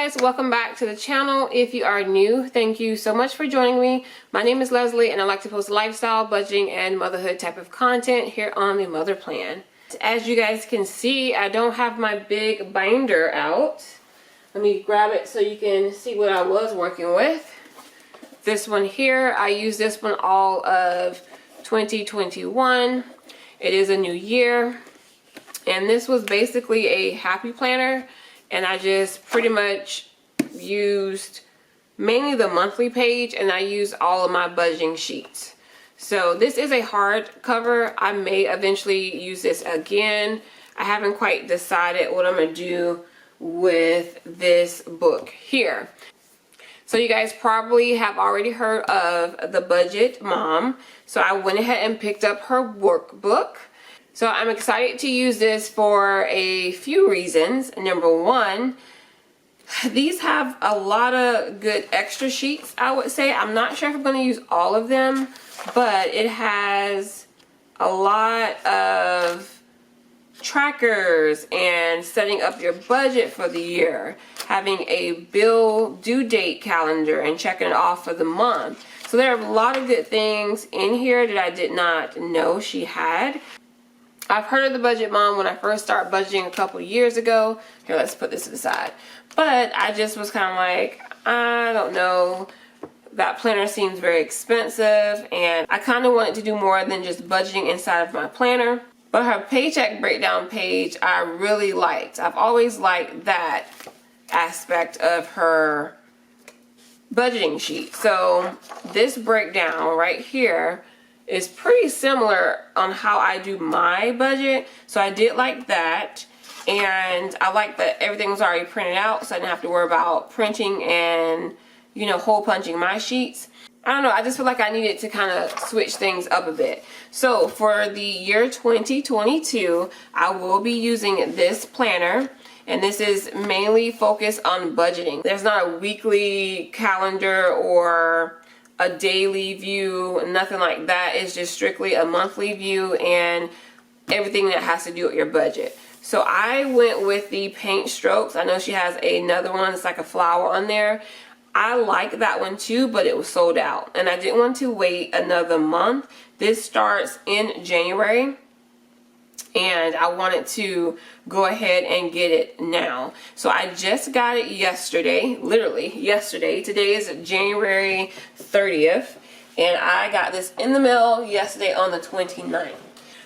guys, welcome back to the channel. If you are new, thank you so much for joining me. My name is Leslie and I like to post lifestyle, budgeting, and motherhood type of content here on the Mother Plan. As you guys can see, I don't have my big binder out. Let me grab it so you can see what I was working with. This one here, I used this one all of 2021. It is a new year. And this was basically a happy planner. And I just pretty much used mainly the monthly page, and I used all of my budgeting sheets. So this is a hardcover. I may eventually use this again. I haven't quite decided what I'm going to do with this book here. So you guys probably have already heard of the Budget Mom. So I went ahead and picked up her workbook. So I'm excited to use this for a few reasons. Number one, these have a lot of good extra sheets, I would say. I'm not sure if I'm going to use all of them, but it has a lot of trackers and setting up your budget for the year, having a bill due date calendar and checking it off for the month. So there are a lot of good things in here that I did not know she had. I've heard of the Budget Mom when I first started budgeting a couple years ago. Here, let's put this to the side. But I just was kind of like, I don't know. That planner seems very expensive, and I kind of wanted to do more than just budgeting inside of my planner. But her paycheck breakdown page, I really liked. I've always liked that aspect of her budgeting sheet. So this breakdown right here is pretty similar on how I do my budget. So I did like that. And I like that everything was already printed out, so I didn't have to worry about printing and, you know, hole punching my sheets. I don't know, I just feel like I needed to kind of switch things up a bit. So for the year 2022, I will be using this planner. And this is mainly focused on budgeting. There's not a weekly calendar or a daily view, nothing like that. It's just strictly a monthly view and everything that has to do with your budget. So I went with the paint strokes. I know she has another one that's like a flower on there. I like that one too, but it was sold out and I didn't want to wait another month. This starts in January and I wanted to go ahead and get it now. So I just got it yesterday, literally yesterday. Today is January 30th and I got this in the mail yesterday on the 29th.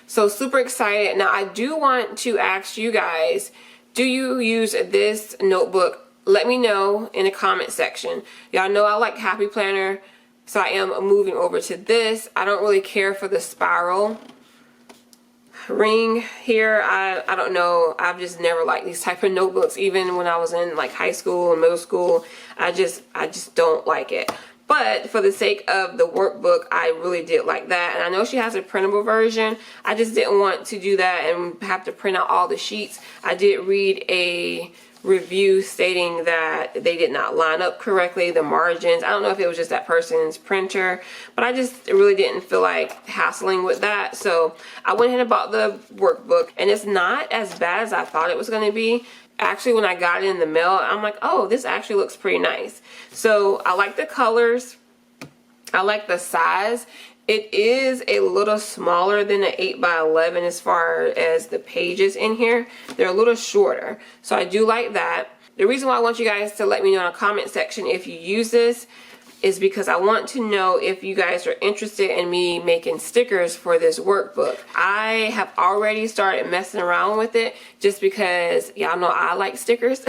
So super excited. Now I do want to ask you guys, do you use this notebook? Let me know in the comment section. Y'all know I like Happy Planner, so I am moving over to this. I don't really care for the spiral ring here. I don't know, I've just never liked these type of notebooks. Even when I was in like high school and middle school, I just don't like it. But for the sake of the workbook, I really did like that. And I know she has a printable version. I just didn't want to do that and have to print out all the sheets. I did read a review stating that they did not line up correctly, the margins. I don't know if it was just that person's printer, but I just really didn't feel like hassling with that. So I went ahead and bought the workbook, and it's not as bad as I thought it was going to be. Actually, when I got it in the mail, I'm like, oh, this actually looks pretty nice. So I like the colors. I like the size. It is a little smaller than an 8x11 as far as the pages in here. They're a little shorter. So I do like that. The reason why I want you guys to let me know in the comment section if you use this is because I want to know if you guys are interested in me making stickers for this workbook. I have already started messing around with it just because y'all know I like stickers.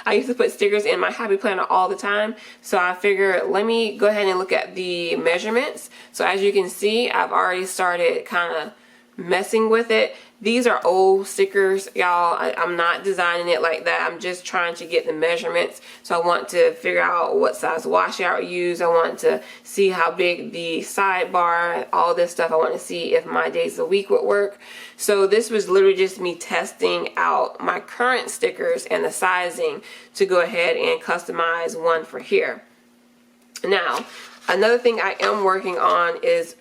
I used to put stickers in my Happy Planner all the time. So I figured let me go ahead and look at the measurements. So as you can see, I've already started kind of messing with it. These are old stickers, y'all. I'm not designing it like that. I'm just trying to get the measurements. So I want to figure out what size washi I would use. I want to see how big the sidebar, all this stuff. I want to see if my days a week would work. So this was literally just me testing out my current stickers and the sizing to go ahead and customize one for here. Now, another thing I am working on is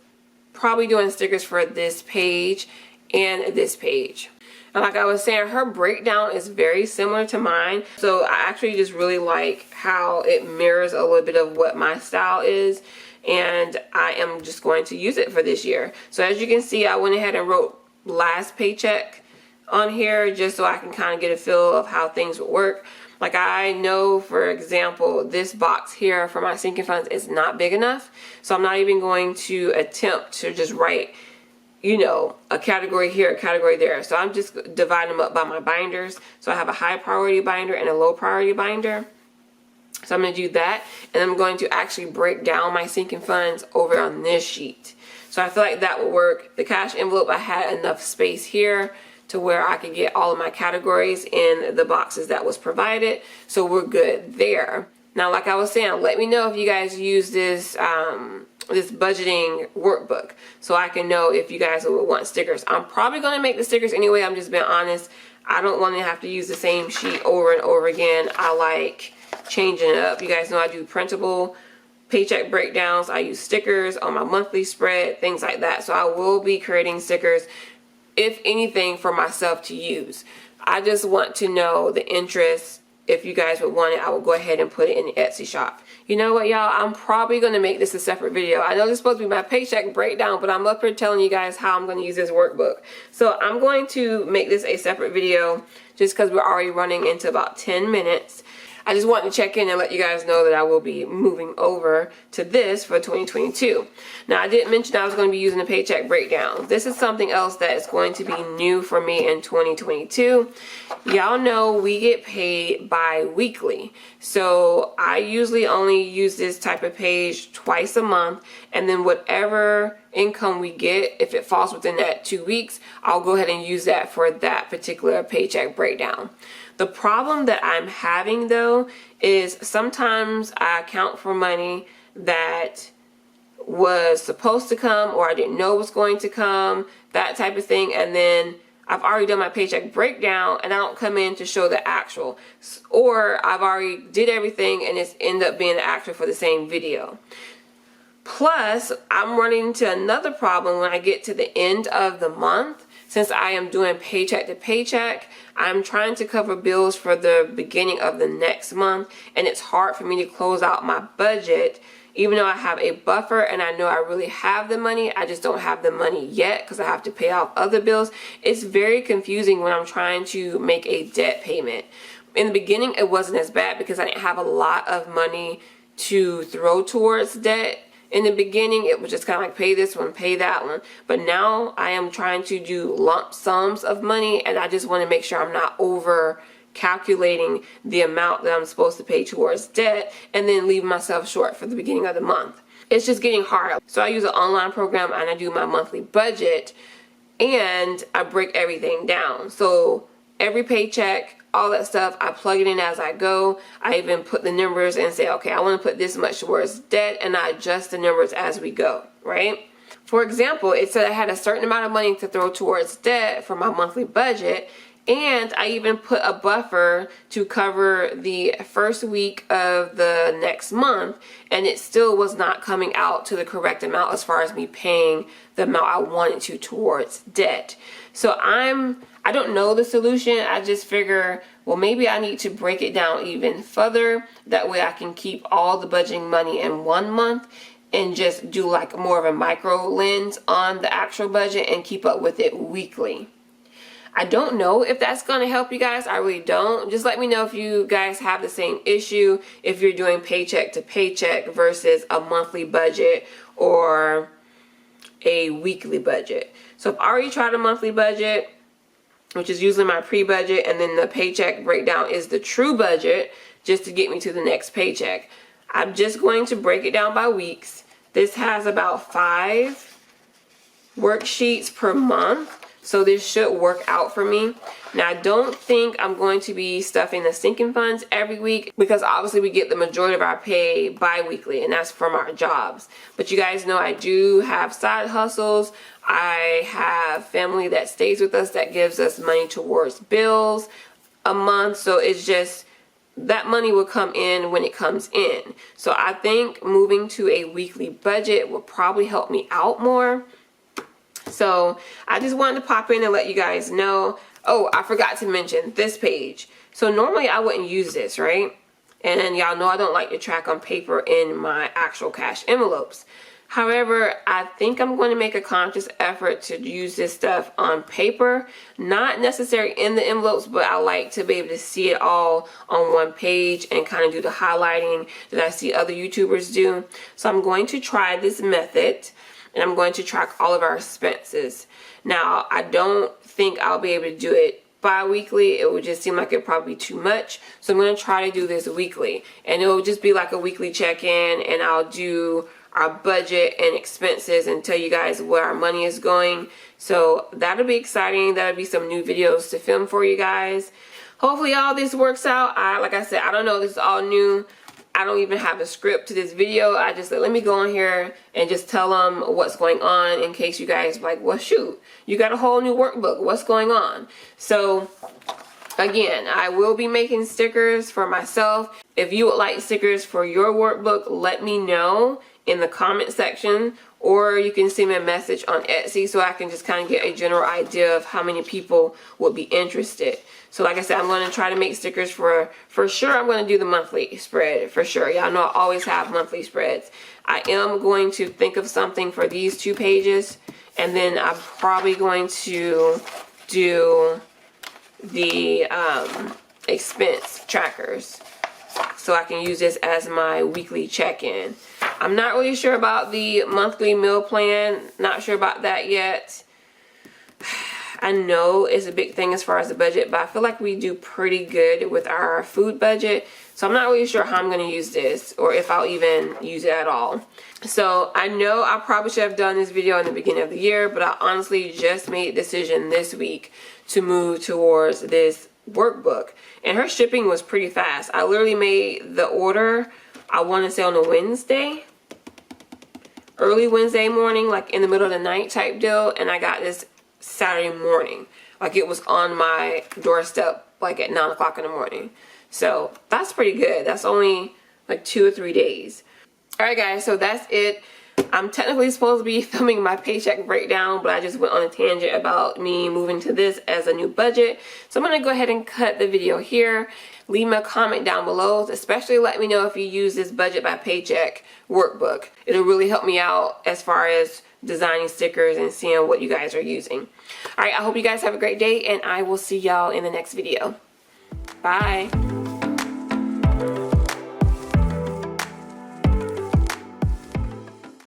probably doing stickers for this page and this page. And like I was saying, her breakdown is very similar to mine. So I actually just really like how it mirrors a little bit of what my style is. And I am just going to use it for this year. So as you can see, I went ahead and wrote last paycheck on here just so I can kind of get a feel of how things would work. Like I know, for example, this box here for my sinking funds is not big enough. So I'm not even going to attempt to just write, you know, a category here, a category there. So I'm just dividing them up by my binders. So I have a high priority binder and a low priority binder. So I'm going to do that, and I'm going to actually break down my sinking funds over on this sheet. So I feel like that will work. The cash envelope, I had enough space here to where I could get all of my categories in the boxes that was provided. So we're good there. Now, like I was saying, let me know if you guys use this this budgeting workbook so I can know if you guys would want stickers. I'm probably going to make the stickers anyway. I'm just being honest. I don't want to have to use the same sheet over and over again. I like changing it up. You guys know I do printable paycheck breakdowns. I use stickers on my monthly spread, things like that. So I will be creating stickers, if anything, for myself to use. I just want to know the interest. If you guys would want it, I will go ahead and put it in the Etsy shop. You know what, y'all? I'm probably going to make this a separate video. I know this is supposed to be my paycheck breakdown, but I'm up here telling you guys how I'm going to use this workbook. So I'm going to make this a separate video just because we're already running into about 10 minutes. I just want to check in and let you guys know that I will be moving over to this for 2022. Now, I did mention I was going to be using a paycheck breakdown. This is something else that is going to be new for me in 2022. Y'all know we get paid bi-weekly. So I usually only use this type of page twice a month, and then whatever income we get, if it falls within that 2 weeks, I'll go ahead and use that for that particular paycheck breakdown. The problem that I'm having though is sometimes I account for money that was supposed to come or I didn't know was going to come, that type of thing, and then I've already done my paycheck breakdown and I don't come in to show the actual, or I've already did everything and it's end up being the actual for the same video. Plus, I'm running into another problem when I get to the end of the month. Since I am doing paycheck to paycheck, I'm trying to cover bills for the beginning of the next month, and it's hard for me to close out my budget. Even though I have a buffer and I know I really have the money, I just don't have the money yet because I have to pay off other bills. It's very confusing when I'm trying to make a debt payment. In the beginning, it wasn't as bad because I didn't have a lot of money to throw towards debt. In the beginning, it was just kind of like pay this one, pay that one. But now I am trying to do lump sums of money, and I just want to make sure I'm not over calculating the amount that I'm supposed to pay towards debt and then leave myself short for the beginning of the month. It's just getting hard. So I use an online program and I do my monthly budget and I break everything down. So every paycheck, all that stuff, I plug it in as I go. I even put the numbers and say, okay, I want to put this much towards debt, and I adjust the numbers as we go, right? For example, it said I had a certain amount of money to throw towards debt for my monthly budget, and I even put a buffer to cover the first week of the next month, and it still was not coming out to the correct amount as far as me paying the amount I wanted to towards debt. So I don't know the solution. I just figure, well, maybe I need to break it down even further. That way I can keep all the budgeting money in 1 month and just do like more of a micro lens on the actual budget and keep up with it weekly. I don't know if that's going to help you guys. I really don't. Just let me know if you guys have the same issue, if you're doing paycheck to paycheck versus a monthly budget or a weekly budget. So I've already tried a monthly budget, which is usually my pre-budget, and then the paycheck breakdown is the true budget just to get me to the next paycheck. I'm just going to break it down by weeks. This has about 5 worksheets per month, so this should work out for me. Now, I don't think I'm going to be stuffing the sinking funds every week because obviously we get the majority of our pay bi-weekly, and that's from our jobs. But you guys know I do have side hustles. I have family that stays with us that gives us money towards bills a month. So it's just that money will come in when it comes in. So I think moving to a weekly budget will probably help me out more. So I just wanted to pop in and let you guys know. Oh, I forgot to mention this page. So normally I wouldn't use this, right? And y'all know I don't like to track on paper in my actual cash envelopes. However, I think I'm going to make a conscious effort to use this stuff on paper. Not necessarily in the envelopes, but I like to be able to see it all on one page and kind of do the highlighting that I see other YouTubers do. So I'm going to try this method, and I'm going to track all of our expenses. Now, I don't think I'll be able to do it bi-weekly. It would just seem like it'd probably be too much. So I'm going to try to do this weekly. And it will just be like a weekly check-in, and I'll do our budget and expenses and tell you guys where our money is going. So that'll be exciting. That'll be some new videos to film for you guys. Hopefully all this works out. Like I said, I don't know. This is all new. I don't even have a script to this video. I just said, let me go on here and just tell them what's going on in case you guys are like, well, shoot, you got a whole new workbook. What's going on? So again, I will be making stickers for myself. If you would like stickers for your workbook, let me know in the comment section, or you can send me a message on Etsy so I can just kind of get a general idea of how many people would be interested. So like I said, I'm going to try to make stickers for sure. I'm going to do the monthly spread for sure. Y'all know I always have monthly spreads. I am going to think of something for these 2 pages, and then I'm probably going to do the expense trackers so I can use this as my weekly check-in. I'm not really sure about the monthly meal plan. Not sure about that yet. I know it's a big thing as far as the budget, but I feel like we do pretty good with our food budget. So I'm not really sure how I'm going to use this, or if I'll even use it at all. So I know I probably should have done this video in the beginning of the year, but I honestly just made a decision this week to move towards this workbook. And her shipping was pretty fast. I literally made the order, I want to say on a Wednesday. Early Wednesday morning, like in the middle of the night type deal, and I got this Saturday morning. Like it was on my doorstep like at 9 o'clock in the morning. So that's pretty good. That's only like 2 or 3 days. Alright guys, so that's it. I'm technically supposed to be filming my paycheck breakdown, but I just went on a tangent about me moving to this as a new budget. So I'm going to go ahead and cut the video here. Leave me a comment down below, especially let me know if you use this budget by paycheck workbook. It'll really help me out as far as designing stickers and seeing what you guys are using. Alright, I hope you guys have a great day, and I will see y'all in the next video. Bye.